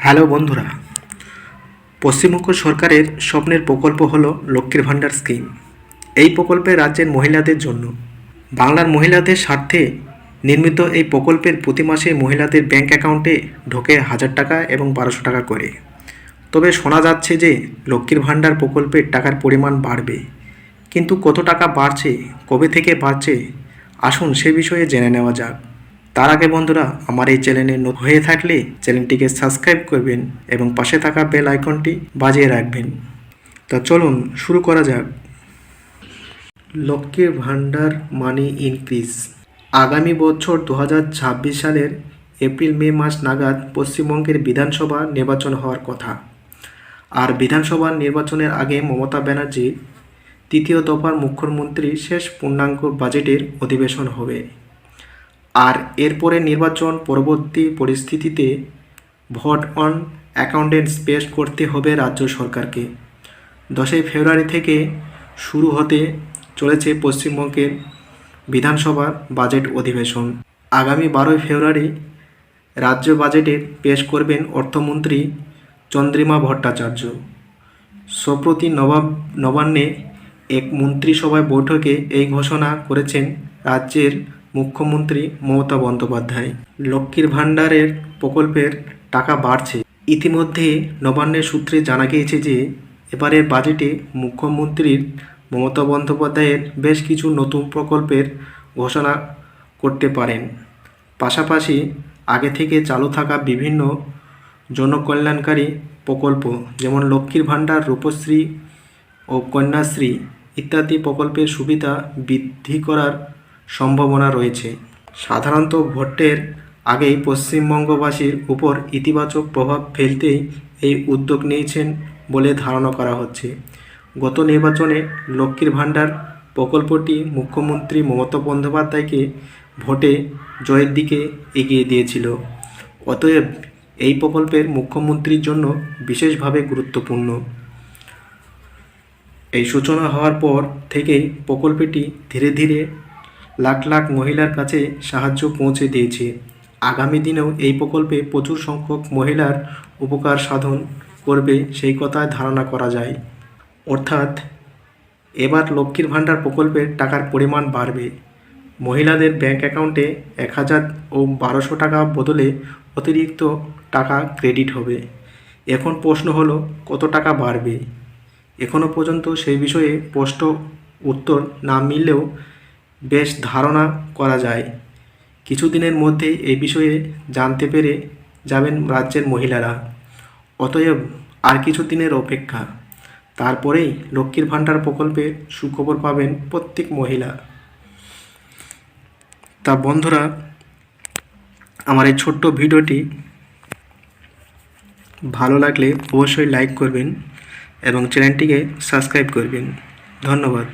Hello বন্ধুরা, পশ্চিমবঙ্গ সরকারের স্বপ্নের প্রকল্প হলো লক্ষ্মীর ভাণ্ডার স্কিম। এই প্রকল্পে রাজ্যের মহিলাদের জন্য বাংলার মহিলাদের স্বার্থে নির্মিত এই প্রকল্পের প্রতি মাসে মহিলাদের ব্যাংক অ্যাকাউন্টে ঢোকে 1000 টাকা এবং 1200 টাকা করে। তবে শোনা যাচ্ছে যে লক্ষ্মীর ভাণ্ডার প্রকল্পের টাকার পরিমাণ বাড়বে, কিন্তু কত টাকা বাড়ছে, কবে থেকে বাড়ছে, আসুন সে বিষয়ে জেনে নেওয়া যাক। তার আগে বন্ধুরা, আমার এই চ্যানেলে নতুন হয়ে থাকলে চ্যানেলটিকে সাবস্ক্রাইব করবেন এবং পাশে থাকা বেল আইকনটি বাজিয়ে রাখবেন। তা চলুন শুরু করা যাক। লক্ষ্মীর ভাণ্ডার মানি ইনক্রিজ। আগামী বছর 2026 সালের এপ্রিল মে মাস নাগাদ পশ্চিমবঙ্গের বিধানসভা নির্বাচন হওয়ার কথা। আর বিধানসভা নির্বাচনের আগে মমতা ব্যানার্জি তৃতীয় দফার মুখ্যমন্ত্রী শেষ পূর্ণাঙ্গ বাজেটের অধিবেশন হবে। আর এরপরে নির্বাচন পরবর্তী পরিস্থিতিতে ভোট অন অ্যাকাউন্টেন্টস পেশ করতে হবে রাজ্য সরকারকে। 10 ফেব্রুয়ারি থেকে শুরু হতে চলেছে পশ্চিমবঙ্গের বিধানসভার বাজেট অধিবেশন। আগামী 12 ফেব্রুয়ারি রাজ্য বাজেটের পেশ করবেন অর্থমন্ত্রী চন্দ্রিমা ভট্টাচার্য। সম্প্রতি নবান্নে এক মন্ত্রিসভা বৈঠকে এই ঘোষণা করেছেন রাজ্যের মুখ্যমন্ত্রী মমতা বন্দ্যোপাধ্যায়। লক্ষ্মীর ভাণ্ডারের প্রকল্পের টাকা বাড়ছে। ইতিমধ্যে নবান্নের সূত্রে জানা গিয়েছে যে এবারের বাজেটে মুখ্যমন্ত্রীর মমতা বন্দ্যোপাধ্যায়ের বেশ কিছু নতুন প্রকল্পের ঘোষণা করতে পারেন। পাশাপাশি আগে থেকে চালু থাকা বিভিন্ন জনকল্যাণকারী প্রকল্প যেমন লক্ষ্মীর ভাণ্ডার, রূপশ্রী ও কন্যাশ্রী ইত্যাদি প্রকল্পের সুবিধা বৃদ্ধি করার সম্ভাবনা রয়েছে। সাধারণত ভোটের আগেই পশ্চিমবঙ্গবাসীর উপর ইতিবাচক প্রভাব ফেলতেই এই উদ্যোগ নিয়েছেন বলে ধারণা করা হচ্ছে। গত নির্বাচনে লক্ষ্মীর ভাণ্ডার প্রকল্পটি মুখ্যমন্ত্রী মমতা বন্দ্যোপাধ্যায়কে ভোটে জয়ের দিকে এগিয়ে দিয়েছিল। অতএব এই প্রকল্পের মুখ্যমন্ত্রীর জন্য বিশেষভাবে গুরুত্বপূর্ণ। এই সূচনা হওয়ার পর থেকেই প্রকল্পটি ধীরে ধীরে লাখ লাখ মহিলার কাছে সাহায্য পৌঁছে দিয়েছে। আগামী দিনেও এই প্রকল্পে প্রচুর সংখ্যক মহিলার উপকার সাধন করবে সেই কথায় ধারণা করা যায়। অর্থাৎ এবার লক্ষ্মীর ভাণ্ডার প্রকল্পের টাকার পরিমাণ বাড়বে। মহিলাদের ব্যাংক অ্যাকাউন্টে 1000 ও 1200 টাকা বদলে অতিরিক্ত টাকা ক্রেডিট হবে। এখন প্রশ্ন হলো, কত টাকা বাড়বে? এখনও পর্যন্ত সেই বিষয়ে স্পষ্ট উত্তর না মিললেও বেশ ধারণা করা যায় কিছুদিনের মধ্যেই এই বিষয়ে জানতে পেরে যাবেন রাজ্যের মহিলারা। অতএব আর কিছু দিনের অপেক্ষা, তারপরেই লক্ষ্মীর ভাণ্ডার প্রকল্পের সুখবর পাবেন প্রত্যেক মহিলা। তা বন্ধুরা, আমার এই ছোট্ট ভিডিওটি ভালো লাগলে অবশ্যই লাইক করবেন এবং চ্যানেলটিকে সাবস্ক্রাইব করবেন। ধন্যবাদ।